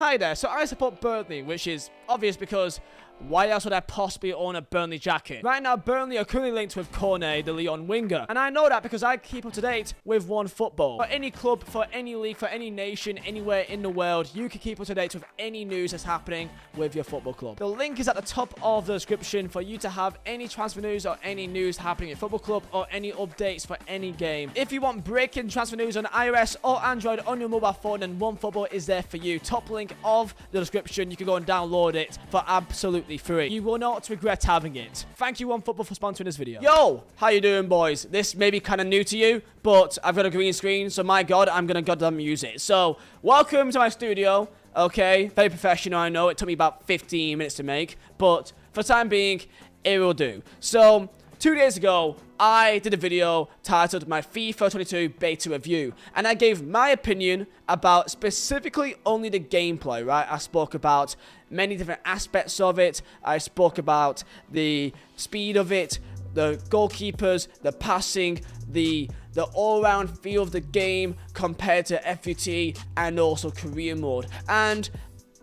Hi there, so I support Burnley, which is obvious because why else would I possibly own a Burnley jacket? Right now, Burnley are currently linked with Cornet, the Lyon winger. And I know that because I keep up to date with OneFootball. For any club, for any league, for any nation, anywhere in the world, you can keep up to date with any news that's happening with your football club. The link is at the top of the description for you to have any transfer news or any news happening at your football club or any updates for any game. If you want breaking transfer news on iOS or Android on your mobile phone, then OneFootball is there for you. Top link of the description. You can go and download it for absolutely free. You will not regret having it. Thank you OneFootball for sponsoring this video. Yo, how you doing, boys? This may be kind of new to you, but I've got a green screen, so my god, I'm gonna goddamn use it. So, welcome to my studio. Okay, very professional, I know. It took me about 15 minutes to make, but for the time being, it will do. So, 2 days ago, I did a video titled my FIFA 22 beta review, and I gave my opinion about specifically only the gameplay, right? I spoke about many different aspects of it. I spoke about the speed of it, the goalkeepers, the passing, the all-round feel of the game compared to FUT and also career mode. And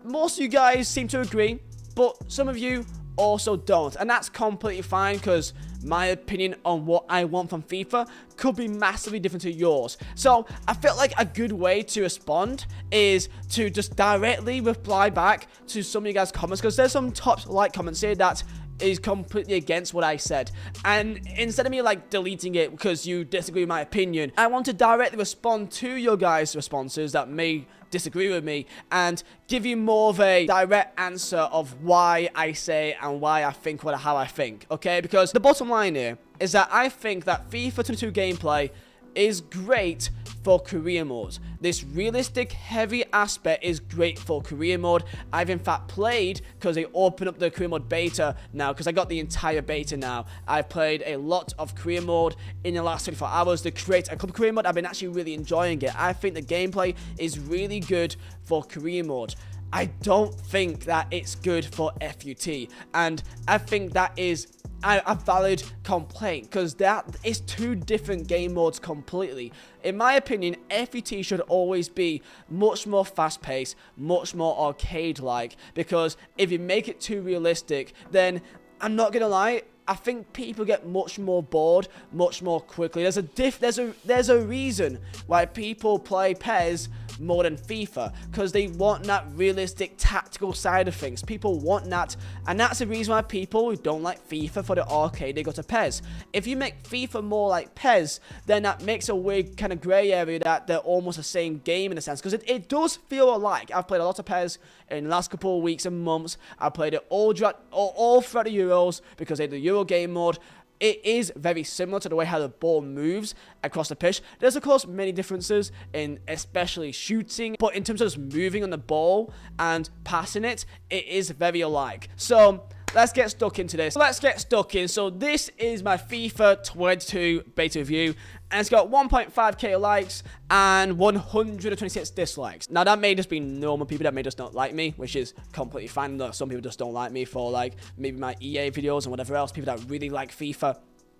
most of you guys seem to agree, but some of you also don't, and that's completely fine because my opinion on what I want from FIFA could be massively different to yours. So I felt like a good way to respond is to just directly reply back to some of you guys' comments, because there's some top like comments here that is completely against what I said, and instead of me like deleting it because you disagree with my opinion, I want to directly respond to your guys' responses that may disagree with me and give you more of a direct answer of why I say and why I think how I think, okay? Because the bottom line here is that I think that FIFA 22 gameplay is great for career mode. This realistic heavy aspect is great for career mode. I've in fact played, because they opened up the career mode beta now, because I got the entire beta now. I've played a lot of career mode in the last 24 hours. The create a club career mode, I've been actually really enjoying it. I think the gameplay is really good for career mode. I don't think that it's good for FUT, and I think that is a valid complaint, because that is two different game modes completely. In my opinion, FUT should always be much more fast-paced, much more arcade-like, because if you make it too realistic, then I'm not gonna lie, I think people get much more bored much more quickly. There's a reason why people play PES more than FIFA, because they want that realistic tactical side of things. People want that, and that's the reason why people who don't like FIFA for the arcade, they go to PES. If you make FIFA more like PES, then that makes a weird kind of grey area that they're almost the same game in a sense, because it does feel alike. I've played a lot of PES in the last couple of weeks and months. I played it all throughout the Euros, because they had the Euro game mode. It is very similar to the way how the ball moves across the pitch. There's of course many differences in especially shooting, but in terms of just moving on the ball and passing it, it is very alike. So let's get stuck into this. So this is my FIFA 22 beta review, and it's got 1.5k likes and 126 dislikes. Now that may just be normal people that may just not like me, which is completely fine. Look, some people just don't like me for like maybe my EA videos and whatever else. People that really like FIFA,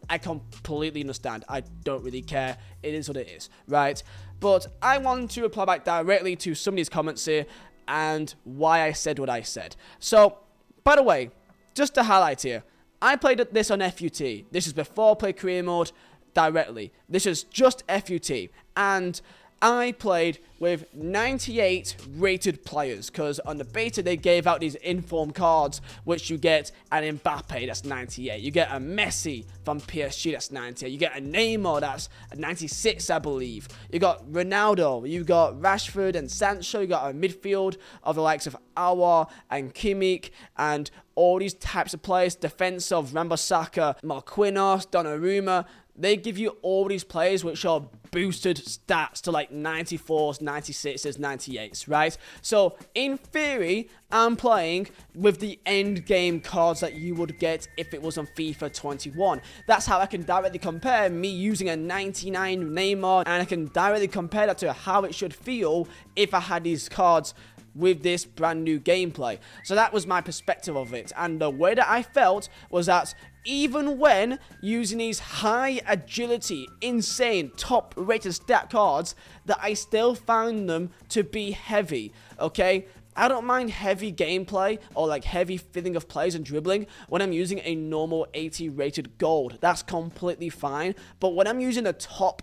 I completely understand. I don't really care. It is what it is, right? But I want to reply back directly to some of these comments here and why I said what I said. So, by the way, just to highlight here, I played this on FUT. This is before I played career mode directly. This is just FUT, and I played with 98 rated players, because on the beta they gave out these informed cards, which you get an Mbappe, that's 98. You get a Messi from PSG, that's 98. You get a Neymar, that's 96, I believe. You got Ronaldo, you got Rashford and Sancho. You got a midfield of the likes of Aouar and Kimmich, and all these types of players. Defense of Wan-Bissaka, Marquinhos, Donnarumma. They give you all these players which are boosted stats to like 94s, 96s, 98s, right? So, in theory, I'm playing with the end game cards that you would get if it was on FIFA 21. That's how I can directly compare me using a 99 Neymar, and I can directly compare that to how it should feel if I had these cards with this brand new gameplay. So that was my perspective of it, and the way that I felt was that even when using these high agility, insane, top rated stat cards, that I still found them to be heavy, okay? I don't mind heavy gameplay or like heavy filling of plays and dribbling when I'm using a normal 80 rated gold. That's completely fine. But when I'm using the top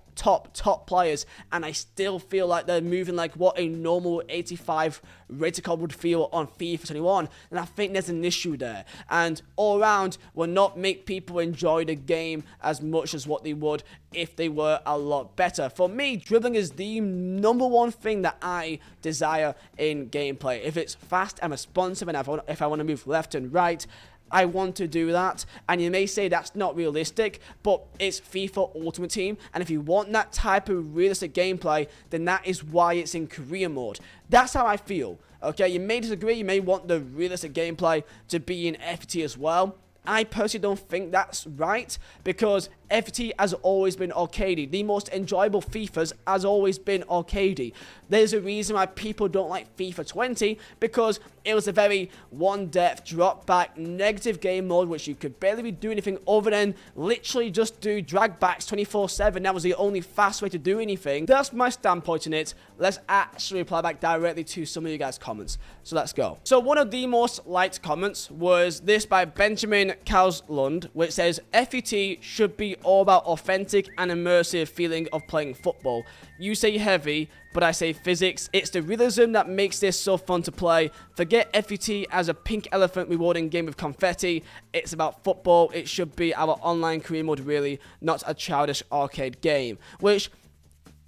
players and I still feel like they're moving like what a normal 85 rated card would feel on FIFA 21, then I think there's an issue there. And all around will not make people enjoy the game as much as what they would if they were a lot better. For me, dribbling is the number one thing that I desire in gameplay. If it's fast and responsive and if I want to move left and right, I want to do that. And you may say that's not realistic, but it's FIFA Ultimate Team, and if you want that type of realistic gameplay, then that is why it's in career mode. That's how I feel. Okay, you may disagree, you may want the realistic gameplay to be in FT as well. I personally don't think that's right, because FT has always been arcadey. The most enjoyable FIFAs has always been arcadey. There's a reason why people don't like FIFA 20, because it was a very one depth, drop back, negative game mode, which you could barely do anything other than literally just do drag backs 24/7. That was the only fast way to do anything. That's my standpoint in it. Let's actually reply back directly to some of you guys' comments. So let's go. So one of the most liked comments was this by Benjamin Kauslund, which says, FUT should be all about authentic and immersive feeling of playing football. You say heavy, but I say physics. It's the realism that makes this so fun to play. Forget FUT as a pink elephant rewarding game with confetti. It's about football. It should be our online career mode, really, not a childish arcade game. Which,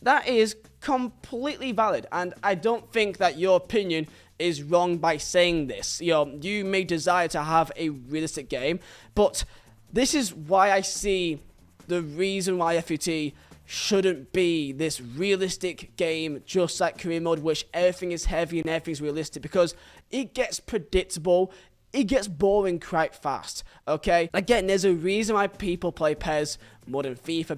that is completely valid, and I don't think that your opinion is wrong by saying this. You know, you may desire to have a realistic game, but this is why I see the reason why FUT shouldn't be this realistic game just like career mode, which everything is heavy and everything's realistic, because it gets predictable. It gets boring quite fast, okay? Again, there's a reason why people play PES more than FIFA,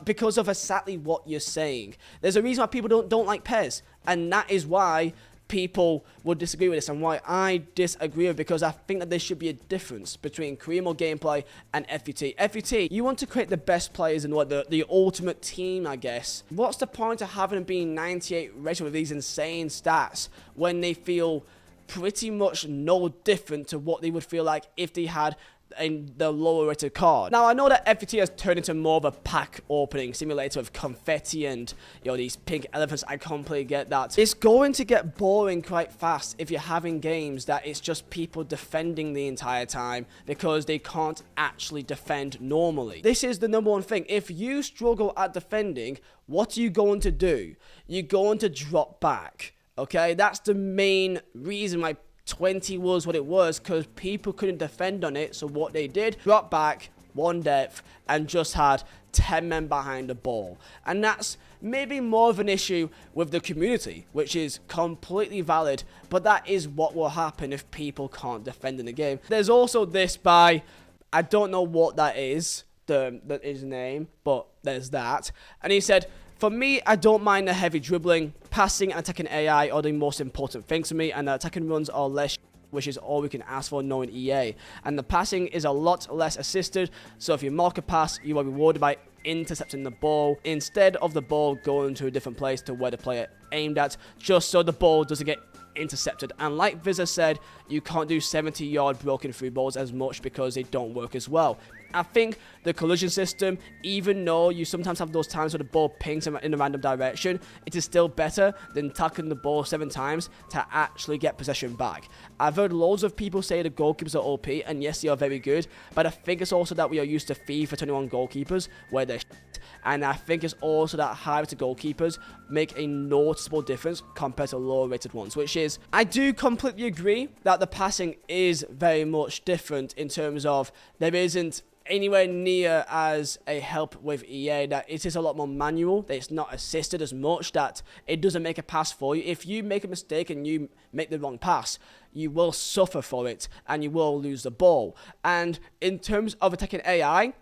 because of exactly what you're saying. There's a reason why people don't like PES, and that is why people would disagree with this, and why I disagree with it, because I think that there should be a difference between career mode gameplay and FUT. FUT, you want to create the best players in what the ultimate team, I guess. What's the point of having them being 98 rated with these insane stats when they feel pretty much no different to what they would feel like if they had in the lower rated card? Now, I know that FUT has turned into more of a pack opening simulator with confetti and, you know, these pink elephants. I completely get that. It's going to get boring quite fast if you're having games that it's just people defending the entire time because they can't actually defend normally. This is the number one thing. If you struggle at defending, what are you going to do? You're going to drop back. Okay, that's the main reason why 20 was what it was, because people couldn't defend on it. So what they did, drop back, one depth, and just had 10 men behind the ball. And that's maybe more of an issue with the community, which is completely valid, but that is what will happen if people can't defend in the game. There's also this by, I don't know what that is, that is his name, but there's that. And he said, for me, I don't mind the heavy dribbling. Passing and attacking AI are the most important things to me, and the attacking runs are less, which is all we can ask for knowing EA. And the passing is a lot less assisted, so if you mark a pass, you are rewarded by intercepting the ball instead of the ball going to a different place to where the player aimed at, just so the ball doesn't get intercepted. And like Vizeh said, you can't do 70-yard broken through balls as much because they don't work as well. I think the collision system, even though you sometimes have those times where the ball pings in a random direction, it is still better than tackling the ball 7 times to actually get possession back. I've heard loads of people say the goalkeepers are OP, and yes, they are very good, but I think it's also that we are used to FIFA 21 goalkeepers where they're shit, and I think it's also that high-rated goalkeepers make a noticeable difference compared to low-rated ones, which is, I do completely agree that the passing is very much different in terms of there isn't anywhere near as a help with EA, that it is a lot more manual, that it's not assisted as much, that it doesn't make a pass for you. If you make a mistake and you make the wrong pass, you will suffer for it and you will lose the ball. And in terms of attacking AI,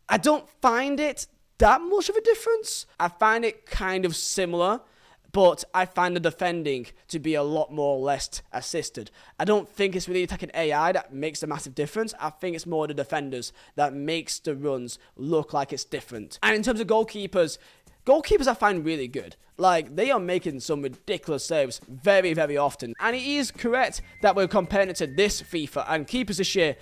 I don't find it that much of a difference. I find it kind of similar, but I find the defending to be a lot more less assisted. I don't think it's really attacking AI that makes a massive difference. I think it's more the defenders that makes the runs look like it's different. And in terms of goalkeepers, Goalkeepers I find really good. Like, they are making some ridiculous saves very, very often. And it is correct that we're comparing it to this FIFA, and keepers this year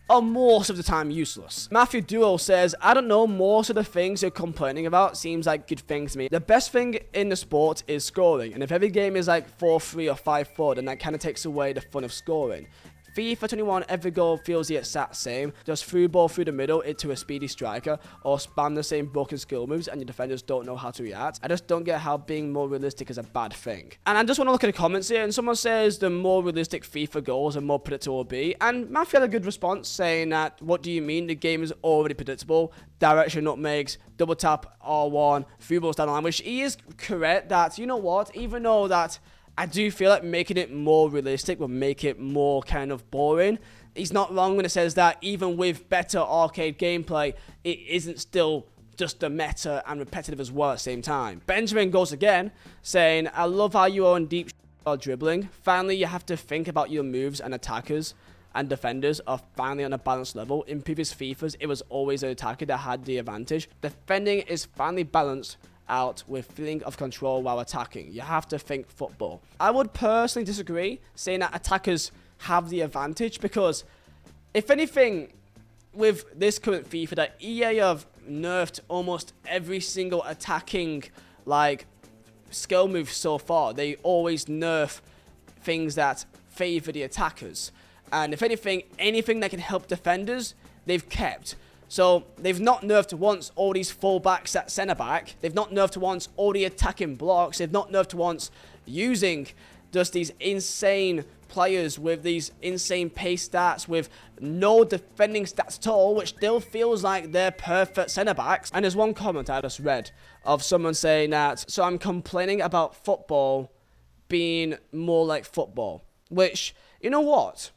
are most of the time useless. Matthew Duo says, I don't know, most of the things you're complaining about seems like good things to me. The best thing in the sport is scoring, and if every game is like 4-3 or 5-4, then that kind of takes away the fun of scoring. FIFA 21, every goal feels the exact same. Just through ball through the middle into a speedy striker, or spam the same broken skill moves and your defenders don't know how to react. I just don't get how being more realistic is a bad thing. And I just want to look at the comments here, and someone says the more realistic FIFA goals, the more predictable it will be. And Matthew had a good response saying that, what do you mean? The game is already predictable. Direction nutmegs, double tap R1, through balls down the line, which he is correct that, you know what, even though that I do feel like making it more realistic will make it more kind of boring. He's not wrong when he says that even with better arcade gameplay, it isn't still just the meta and repetitive as well at the same time. Benjamin goes again, saying, I love how you are in deep while dribbling. Finally, you have to think about your moves, and attackers and defenders are finally on a balanced level. In previous FIFAs, it was always an attacker that had the advantage. Defending is finally balanced out with feeling of control while attacking. You have to think football. I would personally disagree saying that attackers have the advantage, because if anything, with this current FIFA, that EA have nerfed almost every single attacking like skill move so far. They always nerf things that favor the attackers, and if anything that can help defenders, they've kept. So they've not nerfed once all these fullbacks at centre back. They've not nerfed once all the attacking blocks. They've not nerfed once using just these insane players with these insane pace stats with no defending stats at all, which still feels like they're perfect centre backs. And there's one comment I just read of someone saying that, so I'm complaining about football being more like football, which, you know what?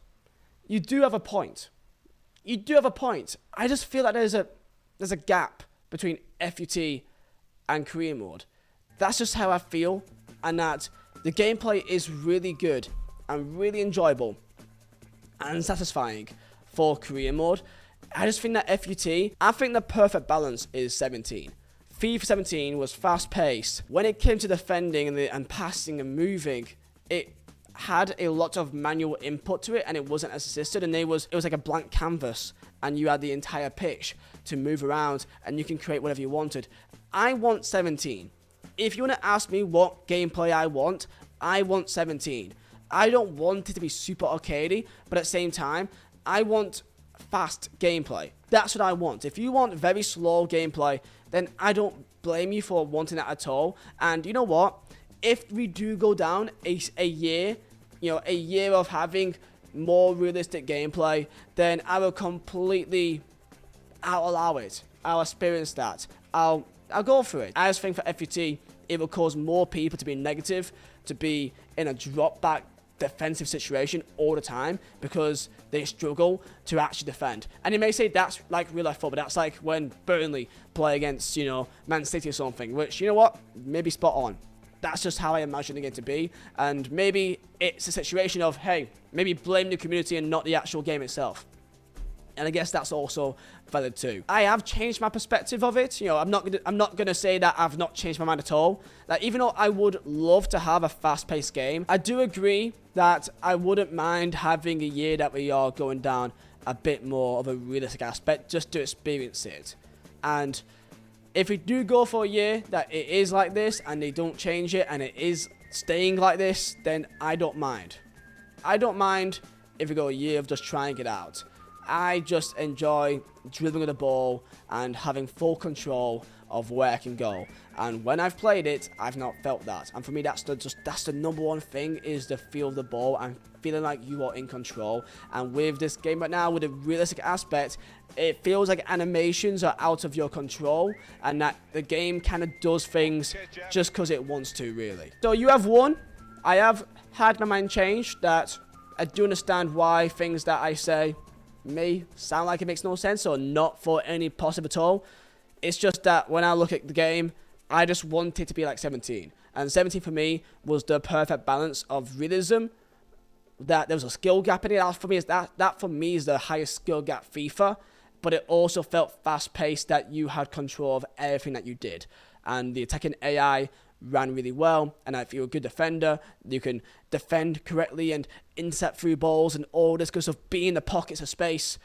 You do have a point. You do have a point. I just feel like there's a gap between FUT and career mode. That's just how I feel, and that the gameplay is really good and really enjoyable and satisfying for career mode. I just think that I think the perfect balance is 17. FIFA 17 was fast paced. When it came to defending and passing and moving, it had a lot of manual input to it, and it wasn't as assisted, and it was like a blank canvas, and you had the entire pitch to move around, and you can create whatever you wanted. I want 17. If you want to ask me what gameplay I want 17. I don't want it to be super arcadey, but at the same time, I want fast gameplay. That's what I want. If you want very slow gameplay, then I don't blame you for wanting that at all. And you know what? If we do go down a year, a year of having more realistic gameplay, then I will I'll allow it. I'll experience that. I'll go for it. I just think for FUT, it will cause more people to be negative, to be in a drop back defensive situation all the time because they struggle to actually defend. And you may say that's like real life football, that's like when Burnley play against, Man City or something, which, you know what, maybe spot on. That's just how I imagine the game to be, and maybe it's a situation of, hey, maybe blame the community and not the actual game itself. And I guess that's also valid too. I have changed my perspective of it. I'm not gonna say that I've not changed my mind at all. Like, even though I would love to have a fast-paced game, I do agree that I wouldn't mind having a year that we are going down a bit more of a realistic aspect just to experience it. And if we do go for a year that it is like this and they don't change it and it is staying like this, then I don't mind. I don't mind if we go a year of just trying it out. I just enjoy dribbling with the ball and having full control of where I can go. And when I've played it, I've not felt that. And for me, that's the number one thing, is the feel of the ball and feeling like you are in control. And with this game right now, with a realistic aspect, it feels like animations are out of your control and that the game kind of does things just because it wants to, really. So you have won. I have had my mind changed, that I do understand why things that I say may sound like it makes no sense or not for any positive at all. It's just that when I look at the game, I just want it to be like 17. And 17 for me was the perfect balance of realism, that there was a skill gap in it. That for me is the highest skill gap FIFA, but it also felt fast paced, that you had control of everything that you did. and the attacking AI ran really well, and if you're a good defender, you can defend correctly and intercept through balls and all this good stuff, be in the pockets of space.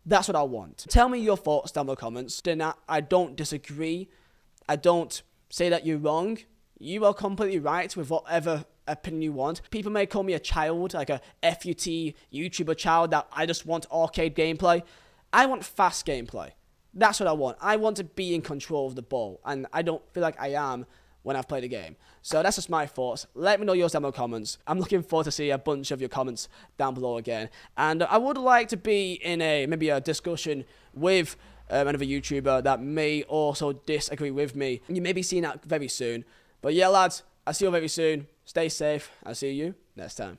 That's what I want. Tell me your thoughts down in the comments. I don't disagree. I don't say that you're wrong. You are completely right with whatever opinion you want. People may call me a child, like a FUT YouTuber child, that I just want arcade gameplay. I want fast gameplay. That's what I want. I want to be in control of the ball, and I don't feel like I am when I've played a game. So that's just my thoughts. Let me know yours down in the comments. I'm looking forward to see a bunch of your comments down below again. And I would like to be in maybe a discussion with another YouTuber that may also disagree with me. And you may be seeing that very soon. But yeah, lads, I'll see you very soon. Stay safe. I'll see you next time.